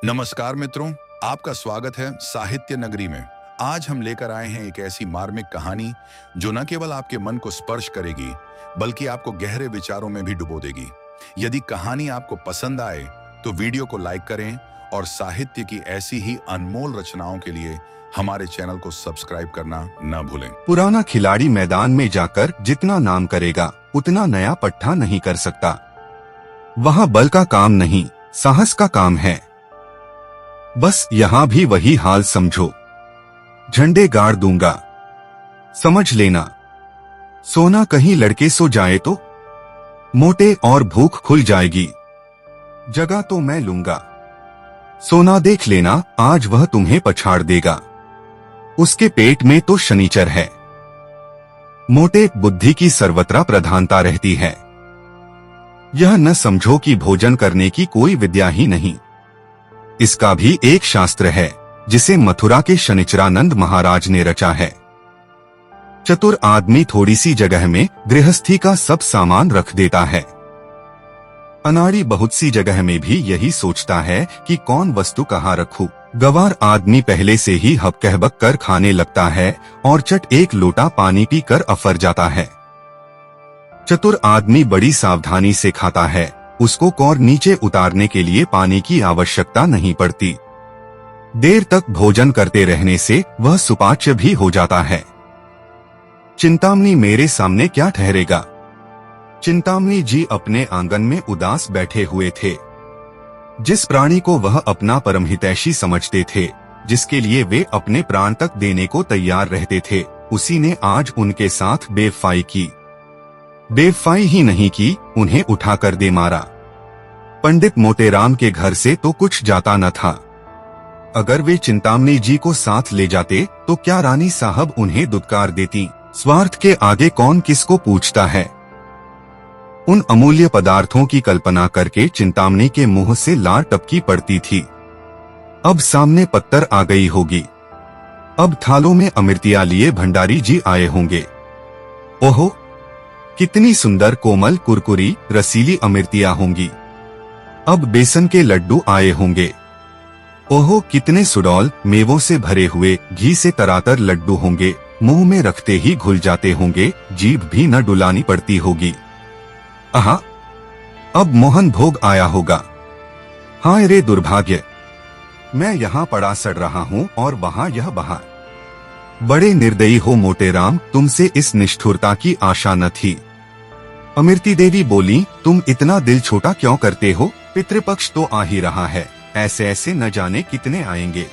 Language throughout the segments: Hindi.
नमस्कार मित्रों, आपका स्वागत है साहित्य नगरी में। आज हम लेकर आए हैं एक ऐसी मार्मिक कहानी जो न केवल आपके मन को स्पर्श करेगी बल्कि आपको गहरे विचारों में भी डुबो देगी। यदि कहानी आपको पसंद आए तो वीडियो को लाइक करें और साहित्य की ऐसी ही अनमोल रचनाओं के लिए हमारे चैनल को सब्सक्राइब करना न भूलें। पुराना खिलाड़ी मैदान में जाकर जितना नाम करेगा उतना नया पट्टा नहीं कर सकता। वहाँ बल का काम नहीं, साहस का काम है। बस यहाँ भी वही हाल समझो। झंडे गाड़ दूंगा, समझ लेना। सोना कहीं लड़के सो जाए तो मोटे और भूख खुल जाएगी। जगह तो मैं लूंगा, सोना देख लेना, आज वह तुम्हें पछाड़ देगा। उसके पेट में तो शनिचर है। मोटे बुद्धि की सर्वत्र प्रधानता रहती है। यह न समझो कि भोजन करने की कोई विद्या ही नहीं। इसका भी एक शास्त्र है जिसे मथुरा के शनिचरानंद महाराज ने रचा है। चतुर आदमी थोड़ी सी जगह में गृहस्थी का सब सामान रख देता है। अनाड़ी बहुत सी जगह में भी यही सोचता है कि कौन वस्तु कहाँ रखूं। गवार आदमी पहले से ही हबकहबक कर खाने लगता है और चट एक लोटा पानी पीकर अफर जाता है। चतुर आदमी बड़ी सावधानी से खाता है, उसको कौर नीचे उतारने के लिए पानी की आवश्यकता नहीं पड़ती। देर तक भोजन करते रहने से वह सुपाच्य भी हो जाता है। चिंतामणि मेरे सामने क्या ठहरेगा। चिंतामणि जी अपने आंगन में उदास बैठे हुए थे। जिस प्राणी को वह अपना परमहितैषी समझते थे, जिसके लिए वे अपने प्राण तक देने को तैयार रहते थे, उसी ने आज उनके साथ बेवफाई की। बेवफाई ही नहीं की, उन्हें उठाकर दे मारा। पंडित मोटेराम के घर से तो कुछ जाता न था। अगर वे चिंतामणि जी को साथ ले जाते तो क्या रानी साहब उन्हें दुत्कार देती। स्वार्थ के आगे कौन किसको पूछता है। उन अमूल्य पदार्थों की कल्पना करके चिंतामणि के मुंह से लार टपकी पड़ती थी। अब सामने पत्तर आ गई होगी। अब थालों में अमृतियां लिए भंडारी जी आए होंगे। ओहो, कितनी सुंदर कोमल कुरकुरी रसीली अमृतियां होंगी। अब बेसन के लड्डू आए होंगे। ओहो, कितने सुडौल मेवों से भरे हुए घी से तरातर लड्डू होंगे। मुंह में रखते ही घुल जाते होंगे, जीभ भी न डुलानी पड़ती होगी। आहा, अब मोहन भोग आया होगा। हाय रे दुर्भाग्य, मैं यहाँ पड़ा सड़ रहा हूँ और वहाँ यह बहार। बड़े निर्दयी हो मोटेराम, तुमसे इस निष्ठुरता की आशा न थी। अमृति देवी बोली, तुम इतना दिल छोटा क्यों करते हो। पितृपक्ष तो आ ही रहा है, ऐसे ऐसे न जाने कितने आएंगे।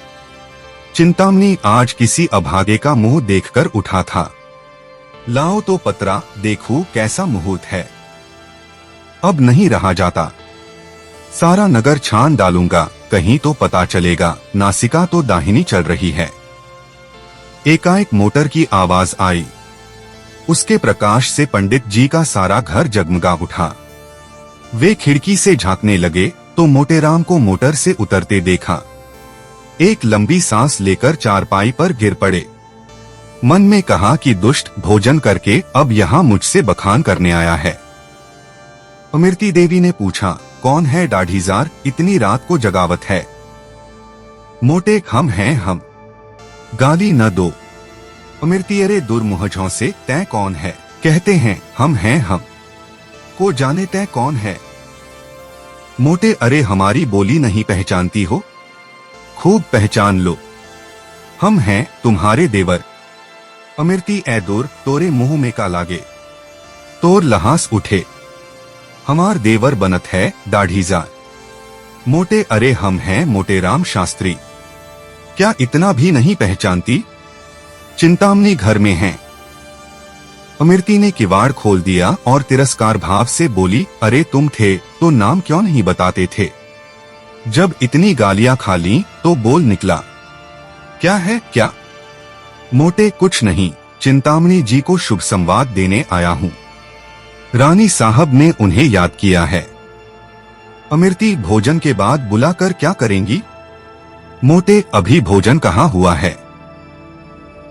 चिंतामणि आज किसी अभागे का मुंह देखकर उठा था। लाओ तो पतरा, देखो कैसा मुहूर्त है। अब नहीं रहा जाता, सारा नगर छान डालूंगा, कहीं तो पता चलेगा नासिका तो दाहिनी चल रही है। एकाएक मोटर की आवाज आई। उसके प्रकाश से पंडित जी का सारा घर जगमगा उठा। वे खिड़की से झांकने लगे तो मोटेराम को मोटर से उतरते देखा। एक लंबी सांस लेकर चारपाई पर गिर पड़े। मन में कहा कि दुष्ट, भोजन करके अब यहाँ मुझसे बखान करने आया है। अमृति देवी ने पूछा, कौन है दाढ़ीजार, इतनी रात को जगावत है। मोटे, हम हैं हम। गाली न दो। अमृति, अरे दुर्मुहझों से तय कौन है। कहते हैं हम हैं हम, को जाने तय कौन है। मोटे, अरे हमारी बोली नहीं पहचानती हो, खूब पहचान लो, हम हैं तुम्हारे देवर। अमृति, ए दूर, तोरे मुंह में का लागे। तोर लहास उठे, हमार देवर बनत है दाढ़ीजार। मोटे, अरे हम हैं मोटेराम शास्त्री, क्या इतना भी नहीं पहचानती। चिंतामणि घर में हैं। अमृति ने किवाड़ खोल दिया और तिरस्कार भाव से बोली, अरे तुम थे तो नाम क्यों नहीं बताते थे। जब इतनी गालियां खा ली तो बोल निकला, क्या है क्या। मोटे, कुछ नहीं, चिंतामणि जी को शुभ संवाद देने आया हूँ। रानी साहब ने उन्हें याद किया है। अमृति, भोजन के बाद बुलाकर क्या करेंगी। मोटे, अभी भोजन कहाँ हुआ है।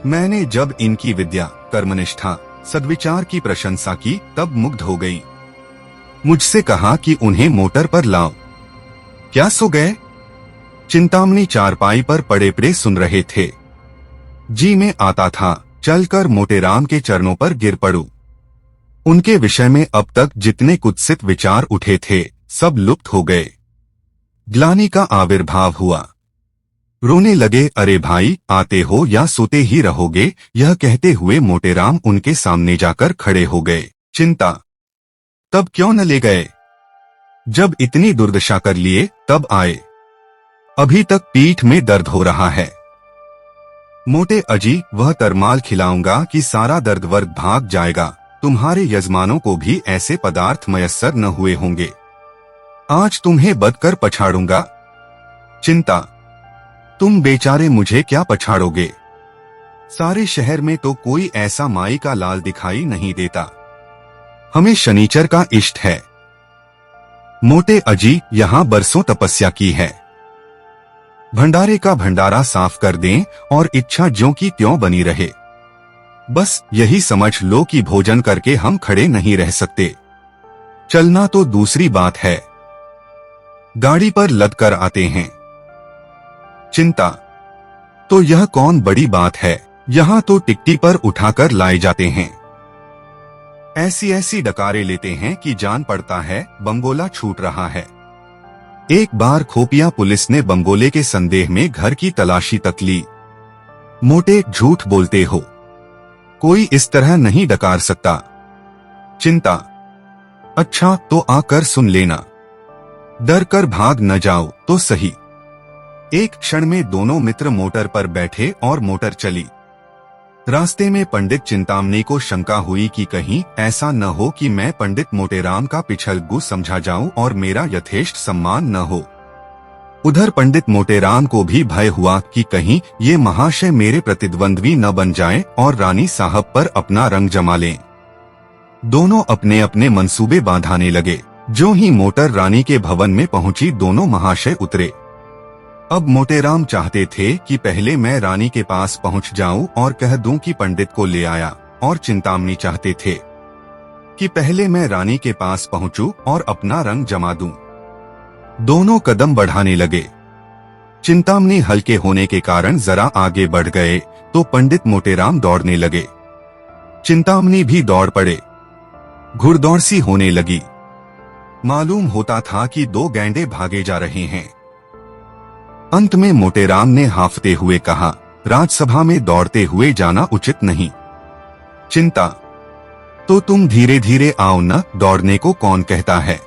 मैंने जब इनकी विद्या, कर्मनिष्ठा, सद्विचार की प्रशंसा की तब मुग्ध हो गई। मुझसे कहा कि उन्हें मोटर पर लाओ। क्या सो गए? चिंतामणि चारपाई पर पड़े पड़े सुन रहे थे। जी में आता था चलकर मोटेराम के चरणों पर गिर पड़ूं। उनके विषय में अब तक जितने कुत्सित विचार उठे थे सब लुप्त हो गए। ग्लानि का आविर्भाव हुआ। रोने लगे। अरे भाई, आते हो या सोते ही रहोगे? यह कहते हुए मोटेराम उनके सामने जाकर खड़े हो गए। चिंता, तब क्यों न ले गए? जब इतनी दुर्दशा कर लिए तब आए। अभी तक पीठ में दर्द हो रहा है। मोटे अजी, वह तरमाल खिलाऊंगा कि सारा दर्द वर्द भाग जाएगा। तुम्हारे यजमानों को भी ऐसे पदार्थ मयस्सर न हुए होंगे। आज तुम्हें बदकर पछाड़ूंगा। चिंता, तुम बेचारे मुझे क्या पछाड़ोगे? सारे शहर में तो कोई ऐसा माई का लाल दिखाई नहीं देता। हमें शनिचर का इष्ट है। मोटे अजी, यहां बरसों तपस्या की है। भंडारे का भंडारा साफ कर दें और इच्छा ज्यों की त्यों बनी रहे। बस यही समझ लो कि भोजन करके हम खड़े नहीं रह सकते। चलना तो दूसरी बात है। गाड़ी पर लद कर आते हैं। चिंता, तो यह कौन बड़ी बात है? यहां तो टिकटी पर उठाकर लाए जाते हैं। ऐसी ऐसी डकारे लेते हैं कि जान पड़ता है बमगोला छूट रहा है। एक बार खोपिया पुलिस ने बमगोले के संदेह में घर की तलाशी तक ली। मोटे, झूठ बोलते हो। कोई इस तरह नहीं डकार सकता। चिंता, अच्छा तो आकर सुन लेना। डर कर भाग न जाओ तो सही। एक क्षण में दोनों मित्र मोटर पर बैठे और मोटर चली। रास्ते में पंडित चिंतामणि को शंका हुई कि कहीं ऐसा न हो कि मैं पंडित मोटेराम का पिछलगू समझा जाऊं और मेरा यथेष्ट सम्मान न हो। उधर पंडित मोटेराम को भी भय हुआ कि कहीं ये महाशय मेरे प्रतिद्वंद्वी न बन जाएं और रानी साहब पर अपना रंग जमा लें। दोनों अपने अपने मंसूबे बांधाने लगे। जो ही मोटर रानी के भवन में पहुंची, दोनों महाशय उतरे। अब मोटेराम चाहते थे कि पहले मैं रानी के पास पहुंच जाऊं और कह दूं कि पंडित को ले आया, और चिंतामणि चाहते थे कि पहले मैं रानी के पास पहुंचूं और अपना रंग जमा दूं। दोनों कदम बढ़ाने लगे। चिंतामणि हल्के होने के कारण जरा आगे बढ़ गए तो पंडित मोटेराम दौड़ने लगे। चिंतामणि भी दौड़ पड़े। घुड़दौड़ सी होने लगी। मालूम होता था कि दो गैंडे भागे जा रहे हैं। अंत में मोटेराम ने हांफते हुए कहा, राजसभा में दौड़ते हुए जाना उचित नहीं। चिंता, तो तुम धीरे धीरे आओ न, दौड़ने को कौन कहता है।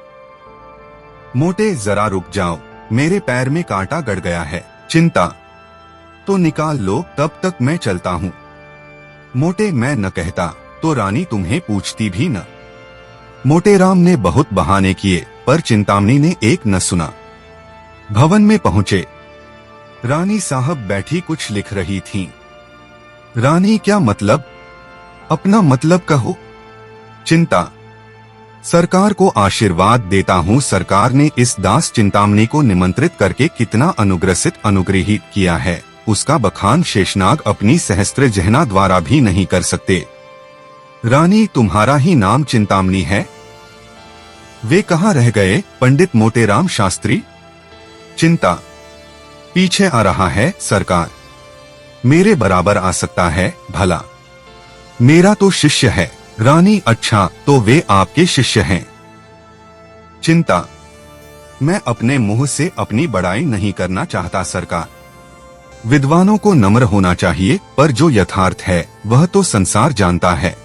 मोटे, जरा रुक जाओ, मेरे पैर में कांटा गड़ गया है। चिंता, तो निकाल लो, तब तक मैं चलता हूँ। मोटे, मैं न कहता तो रानी तुम्हें पूछती भी न। मोटेराम ने बहुत बहाने किए पर चिंतामणि ने एक न सुना। भवन में पहुंचे। रानी साहब बैठी कुछ लिख रही थीं। रानी, क्या मतलब? अपना मतलब कहो। चिंता, सरकार को आशीर्वाद देता हूँ। सरकार ने इस दास चिंतामणि को निमंत्रित करके कितना अनुग्रहित किया है, उसका बखान शेषनाग अपनी सहस्त्र जहना द्वारा भी नहीं कर सकते। रानी, तुम्हारा ही नाम चिंतामणि है? वे कहाँ रह गए, पंडित मोटेराम शास्त्री? चिंता, पीछे आ रहा है सरकार। मेरे बराबर आ सकता है भला? मेरा तो शिष्य है। रानी, अच्छा तो वे आपके शिष्य हैं। चिंता, मैं अपने मुंह से अपनी बड़ाई नहीं करना चाहता सरकार। विद्वानों को नम्र होना चाहिए, पर जो यथार्थ है वह तो संसार जानता है।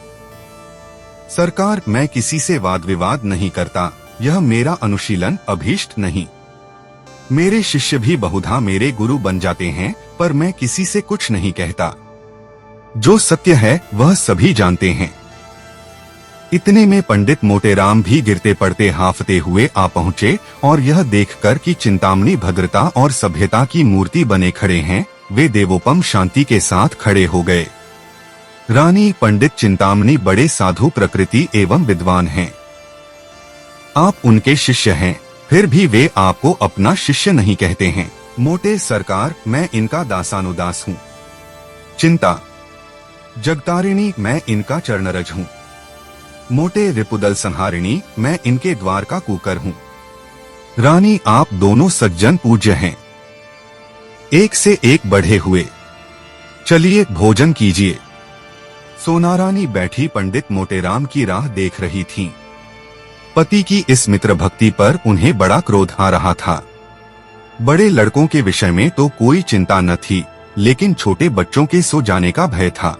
सरकार, मैं किसी से वाद विवाद नहीं करता, यह मेरा अनुशीलन अभीष्ट नहीं। मेरे शिष्य भी बहुधा मेरे गुरु बन जाते हैं, पर मैं किसी से कुछ नहीं कहता। जो सत्य है वह सभी जानते हैं। इतने में पंडित मोटेराम भी गिरते पड़ते हांफते हुए आ पहुंचे और यह देखकर कि चिंतामणि भद्रता और सभ्यता की मूर्ति बने खड़े हैं, वे देवोपम शांति के साथ खड़े हो गए। रानी, पंडित चिंतामणि बड़े साधु प्रकृति एवं विद्वान हैं। आप उनके शिष्य हैं, फिर भी वे आपको अपना शिष्य नहीं कहते हैं। मोटे, सरकार मैं इनका दासानुदास हूँ। चिंता, जगतारिणी मैं इनका चरणरज हूँ। मोटे, रिपुदल संहारिणी मैं इनके द्वार का कुकर हूँ। रानी, आप दोनों सज्जन पूज्य हैं। एक से एक बढ़े हुए। चलिए भोजन कीजिए। सोनारानी बैठी पंडित मोटेराम की राह देख रही थीं। पति की इस मित्र भक्ति पर उन्हें बड़ा क्रोध आ रहा था। बड़े लड़कों के विषय में तो कोई चिंता न थी, लेकिन छोटे बच्चों के सो जाने का भय था।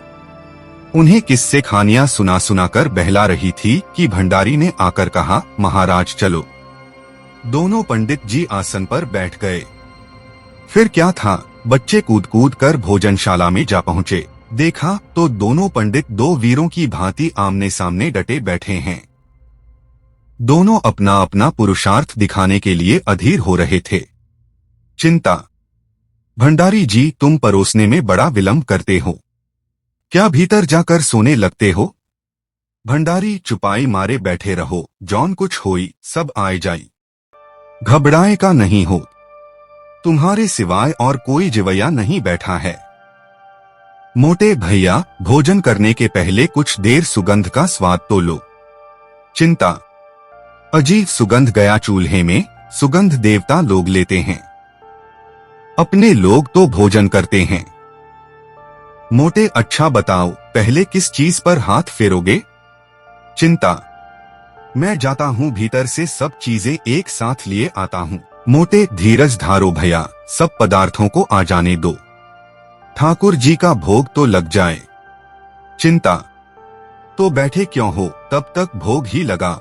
उन्हें किस्से कहानियां सुना सुना कर बहला रही थी कि भंडारी ने आकर कहा, महाराज चलो। दोनों पंडित जी आसन पर बैठ गए। फिर क्या था, बच्चे कूद कूद कर भोजनशाला में जा पहुंचे। देखा तो दोनों पंडित दो वीरों की भांति आमने सामने डटे बैठे हैं। दोनों अपना अपना पुरुषार्थ दिखाने के लिए अधीर हो रहे थे। चिंता, भंडारी जी तुम परोसने में बड़ा विलंब करते हो, क्या भीतर जाकर सोने लगते हो? भंडारी चुपाई मारे बैठे रहो, जौन कुछ होई सब आए जाई, घबराए का नहीं हो, तुम्हारे सिवाय और कोई जिवैया नहीं बैठा है। मोटे भैया भोजन करने के पहले कुछ देर सुगंध का स्वाद तो लो। चिंता, अजीब सुगंध गया चूल्हे में, सुगंध देवता लोग लेते हैं, अपने लोग तो भोजन करते हैं। मोटे अच्छा बताओ पहले किस चीज पर हाथ फेरोगे? चिंता, मैं जाता हूँ भीतर से सब चीजें एक साथ लिए आता हूँ। मोटे धीरज धारो भैया, सब पदार्थों को आ जाने दो, ठाकुर जी का भोग तो लग जाए। चिंता, तो बैठे क्यों हो, तब तक भोग ही लगा,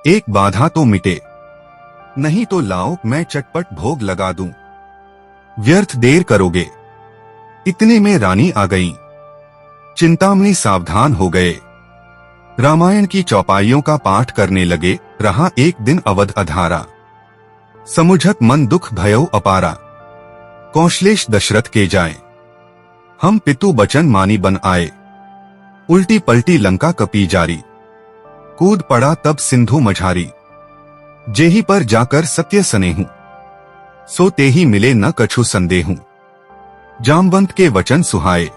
एक बाधा तो मिटे, नहीं तो लाओ मैं चटपट भोग लगा दूं। व्यर्थ देर करोगे। इतने में रानी आ गईं। चिंतामणि सावधान हो गए। रामायण की चौपाइयों का पाठ करने लगे। रहा एक दिन अवध अधारा, समुझत मन दुख भयो अपारा, कौशलेश दशरथ के जाए, हम पितु बचन मानी बन आए, उल्टी पलटी लंका कपी जारी, कूद पड़ा तब सिंधु मझारी, जेही पर जाकर सत्य सनेहू, सो तेही मिले न कछु संदेहू, जामवंत के वचन सुहाए,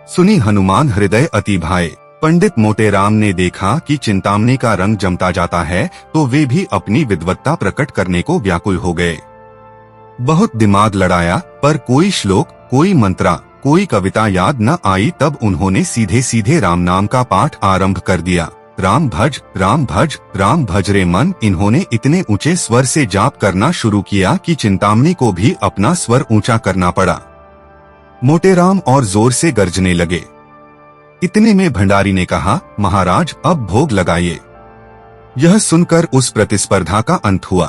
सुनी हनुमान हृदय अति भाए। पंडित मोटेराम ने देखा कि चिंतामणि का रंग जमता जाता है, तो वे भी अपनी विद्वत्ता प्रकट करने को व्याकुल हो गए। बहुत दिमाग लड़ाया, पर कोई श्लोक, कोई मंत्रा, कोई कविता याद न आई। तब उन्होंने सीधे सीधे राम नाम का पाठ आरंभ कर दिया। राम भज, राम भज, राम भज रे मन। इन्होंने इतने ऊंचे स्वर से जाप करना शुरू किया कि चिंतामणि को भी अपना स्वर ऊंचा करना पड़ा। मोटेराम और जोर से गरजने लगे। इतने में भंडारी ने कहा, महाराज अब भोग लगाइए। यह सुनकर उस प्रतिस्पर्धा का अंत हुआ।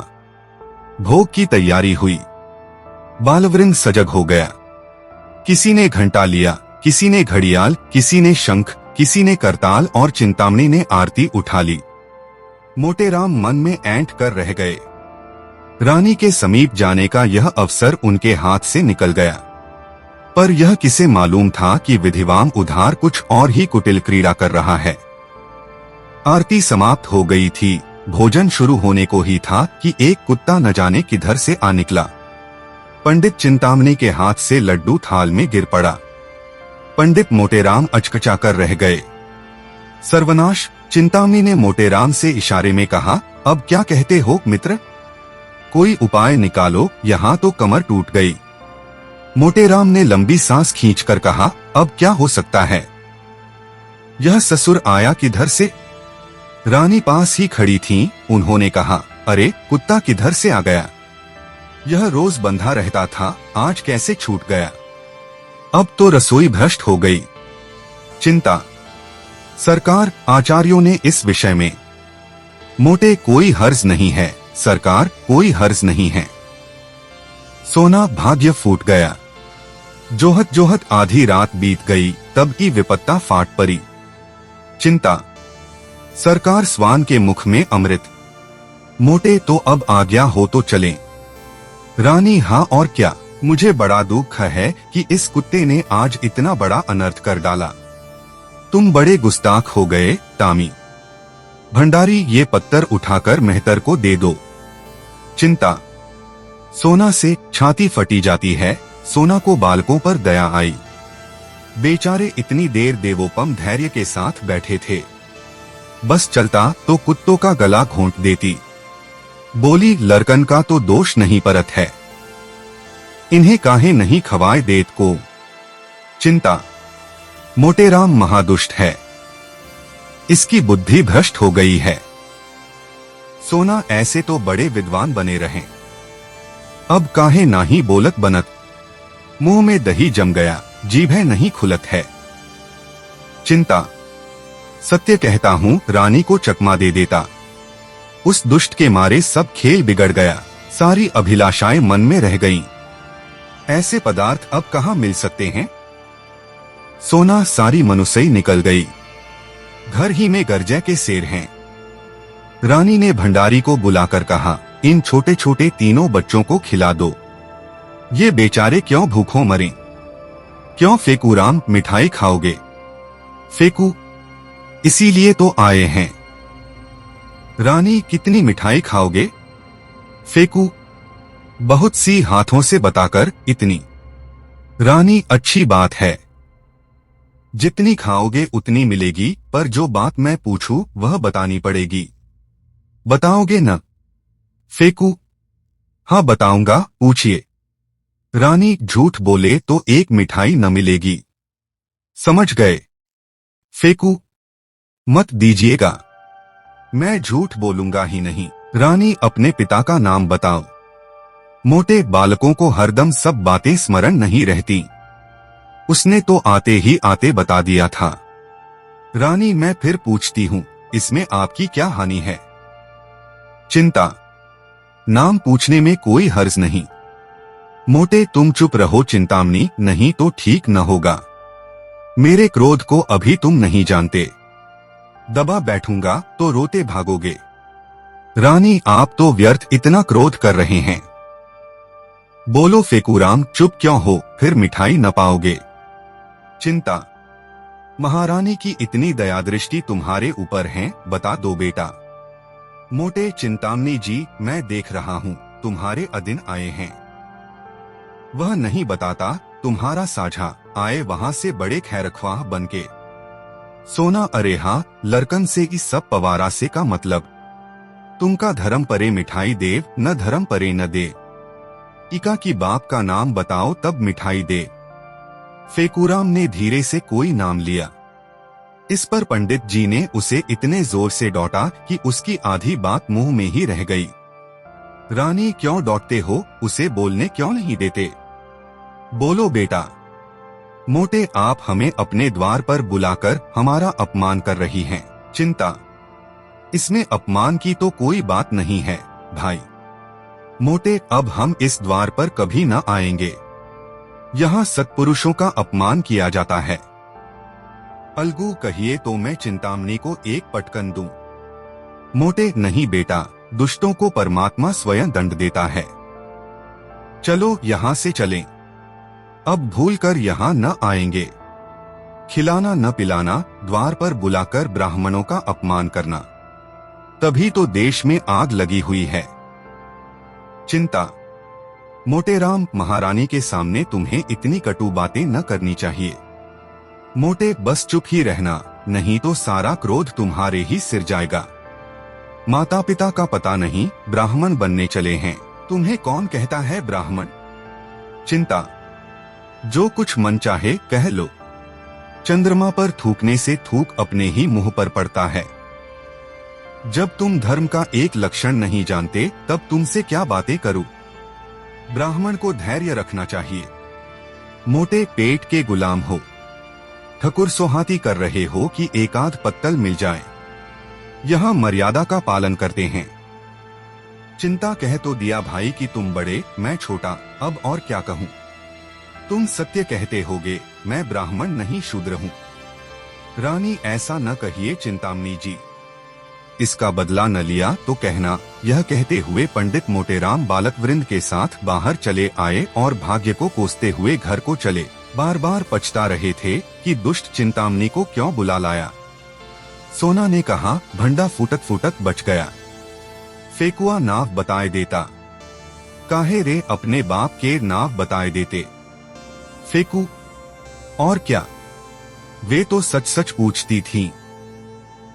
भोग की तैयारी हुई। बालवृंद सजग हो गया। किसी ने घंटा लिया, किसी ने घड़ियाल, किसी ने शंख, किसी ने करताल और चिंतामणि ने आरती उठा ली। मोटेराम मन में ऐंठ कर रह गए। रानी के समीप जाने का यह अवसर उनके हाथ से निकल गया, पर यह किसे मालूम था कि विधिवान उधार कुछ और ही कुटिल क्रीड़ा कर रहा है। आरती समाप्त हो गई थी। भोजन शुरू होने को ही था कि एक कुत्ता न जाने किधर से आ निकला। पंडित चिंतामणि के हाथ से लड्डू थाल में गिर पड़ा। पंडित मोटेराम अचकचा कर रह गए। सर्वनाश! चिंतामणि ने मोटेराम से इशारे में कहा, अब क्या कहते हो मित्र? कोई उपाय निकालो, यहाँ तो कमर टूट गई। मोटेराम ने लंबी सांस खींचकर कहा, अब क्या हो सकता है? यह ससुर आया किधर से? रानी पास ही खड़ी थीं। उन्होंने कहा, अरे कुत्ता किधर से आ गया? यह रोज बंधा रहता था, आज कैसे छूट गया? अब तो रसोई भ्रष्ट हो गई। चिंता, सरकार, आचार्यों ने इस विषय में। मोटे कोई हर्ज नहीं है सरकार, कोई हर्ज नहीं है। सोना भाग्य फूट गया। जोहत जोहत आधी रात बीत गई, तब की विपत्ता फाट पड़ी। चिंता, सरकार, स्वान के मुख में अमृत। मोटे तो अब आज्ञा हो तो चलें। रानी, हाँ और क्या? मुझे बड़ा दुख है कि इस कुत्ते ने आज इतना बड़ा अनर्थ कर डाला। तुम बड़े गुस्ताख हो गए तामी। भंडारी, ये पत्थर उठाकर मेहतर को दे दो। चिंता, सोना से छाती फटी जाती है। सोना को बालकों पर दया आई। बेचारे इतनी देर देवोपम धैर्य के साथ बैठे थे। बस चलता तो कुत्तों का गला घोंट देती। बोली, लड़कन का तो दोष नहीं परत है। इन्हें काहे नहीं खवाए देत को। चिंता, मोटेराम महादुष्ट है, इसकी बुद्धि भ्रष्ट हो गई है। सोना, ऐसे तो बड़े विद्वान बने रहे, अब काहे नाही बोलत बनत। मुंह में दही जम गया, जीभे नहीं खुलत है। चिंता, सत्य कहता हूँ रानी को चकमा दे देता। उस दुष्ट के मारे सब खेल बिगड़ गया, सारी अभिलाषाएं मन में रह गईं। ऐसे पदार्थ अब कहाँ मिल सकते हैं। सोना, सारी मनुष्यई निकल गई, घर ही में गर्जय के शेर हैं। रानी ने भंडारी को बुलाकर कहा, इन छोटे छोटे तीनों बच्चों को खिला दो, ये बेचारे क्यों भूखों मरें। क्यों फेकूराम, मिठाई खाओगे? फेकू, इसीलिए तो आए हैं। रानी, कितनी मिठाई खाओगे? फेकू, बहुत सी, हाथों से बताकर इतनी। रानी, अच्छी बात है, जितनी खाओगे उतनी मिलेगी, पर जो बात मैं पूछूं वह बतानी पड़ेगी। बताओगे न? फेकू, हाँ बताऊंगा, पूछिए। रानी, झूठ बोले तो एक मिठाई न मिलेगी, समझ गए? फेकू, मत दीजिएगा, मैं झूठ बोलूंगा ही नहीं। रानी, अपने पिता का नाम बताओ। मोटे बालकों को हरदम सब बातें स्मरण नहीं रहती, उसने तो आते ही आते बता दिया था। रानी, मैं फिर पूछती हूँ, इसमें आपकी क्या हानि है? चिंता, नाम पूछने में कोई हर्ज नहीं। मोटे, तुम चुप रहो चिंतामणि, नहीं तो ठीक न होगा। मेरे क्रोध को अभी तुम नहीं जानते, दबा बैठूंगा तो रोते भागोगे। रानी, आप तो व्यर्थ इतना क्रोध कर रहे हैं। बोलो फेकूराम, चुप क्यों हो, फिर मिठाई न पाओगे। चिंता, महारानी की इतनी दया दृष्टि तुम्हारे ऊपर है, बता दो बेटा। मोटे, चिंतामणि जी, मैं देख रहा हूँ तुम्हारे अधीन आए हैं। वह नहीं बताता, तुम्हारा साझा आए वहां से बड़े खैरख्वाह बनके। सोना, अरे हाँ, लड़कन से इस सब पवारा से का मतलब। तुमका धर्म परे मिठाई देव, न धर्म परे न दे। इका की बाप का नाम बताओ तब मिठाई दे। फेकूराम ने धीरे से कोई नाम लिया। इस पर पंडित जी ने उसे इतने जोर से डांटा कि उसकी आधी बात मुंह में ही रह गई। रानी, क्यों डांटते हो, उसे बोलने क्यों नहीं देते? बोलो बेटा। मोटे, आप हमें अपने द्वार पर बुलाकर हमारा अपमान कर रही हैं। चिंता, इसमें अपमान की तो कोई बात नहीं है भाई। मोटे, अब हम इस द्वार पर कभी न आएंगे, यहाँ सत्पुरुषों का अपमान किया जाता है। अलगू, कहिए तो मैं चिंतामणि को एक पटकन दूं। मोटे, नहीं बेटा, दुष्टों को परमात्मा स्वयं दंड देता है। चलो यहाँ से चलें, अब भूलकर यहाँ न आएंगे। खिलाना न पिलाना, द्वार पर बुलाकर ब्राह्मणों का अपमान करना, तभी तो देश में आग लगी हुई है। चिंता, मोटेराम, महारानी के सामने तुम्हें इतनी कटु बातें न करनी चाहिए। मोटे, बस चुप ही रहना, नहीं तो सारा क्रोध तुम्हारे ही सिर जाएगा। माता पिता का पता नहीं, ब्राह्मण बनने चले हैं। तुम्हें कौन कहता है ब्राह्मण? चिंता, जो कुछ मन चाहे कह लो। चंद्रमा पर थूकने से थूक अपने ही मुंह पर पड़ता है। जब तुम धर्म का एक लक्षण नहीं जानते, तब तुमसे क्या बातें करूं? ब्राह्मण को धैर्य रखना चाहिए। मोटे, पेट के गुलाम हो, ठकुर सोहाती कर रहे हो कि एकाध पत्तल मिल जाए। यहाँ मर्यादा का पालन करते हैं। चिंता, कह तो दिया भाई कि तुम बड़े मैं छोटा, अब और क्या कहूँ। तुम सत्य कहते होगे, मैं ब्राह्मण नहीं शूद्र हूँ। रानी, ऐसा न कहिए चिंतामणि जी, इसका बदला न लिया तो कहना। यह कहते हुए पंडित मोटेराम बालक वृंद के साथ बाहर चले आए और भाग्य को कोसते हुए घर को चले। बार बार पछता रहे थे कि दुष्ट चिंतामणि को क्यों बुला लाया। सोना ने कहा, भंडा फूटत फूटत बच गया, फेकुआ नाव बताए देता। काहे रे, अपने बाप के नाव बताए देते। फेकू, और क्या, वे तो सच सच पूछती थीं।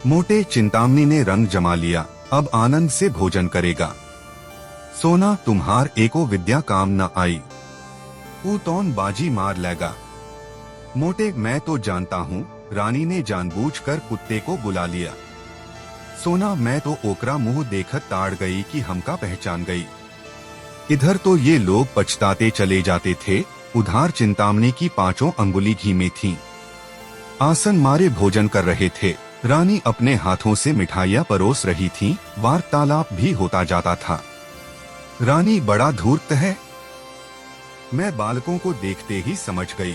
मोटे, चिंतामणि ने रंग जमा लिया, अब आनंद से भोजन करेगा। सोना, तुम्हार एको विद्या काम न आई। वो तौन बाजी मार लेगा। मोटे मैं तो जानता हूँ। रानी ने जानबूझकर कुत्ते को बुला लिया। सोना मैं तो ओकरा मुंह देखत ताड़ गई कि हमका पहचान गई। इधर तो ये लोग पछताते चले जाते थे, उधार चिंतामणी की 5 अंगुली घी में थी। आसन मारे भोजन कर रहे थे। रानी अपने हाथों से मिठाइयाँ परोस रही थी। वार्तालाप भी होता जाता था। रानी बड़ा धूर्त है, मैं बालकों को देखते ही समझ गई।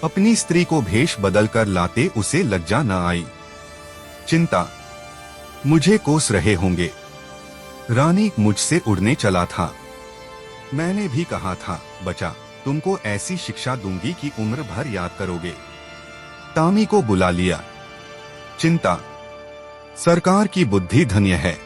अपनी स्त्री को भेष बदल कर लाते उसे लज्जा न आई। चिंता, मुझे कोस रहे होंगे। रानी मुझसे उड़ने चला था। मैंने भी कहा था, बचा, तुमको ऐसी शिक्षा दूंगी कि उम्र भर याद करोगे। तामी को बुला लिया। चिंता, सरकार की बुद्धि धन्य है।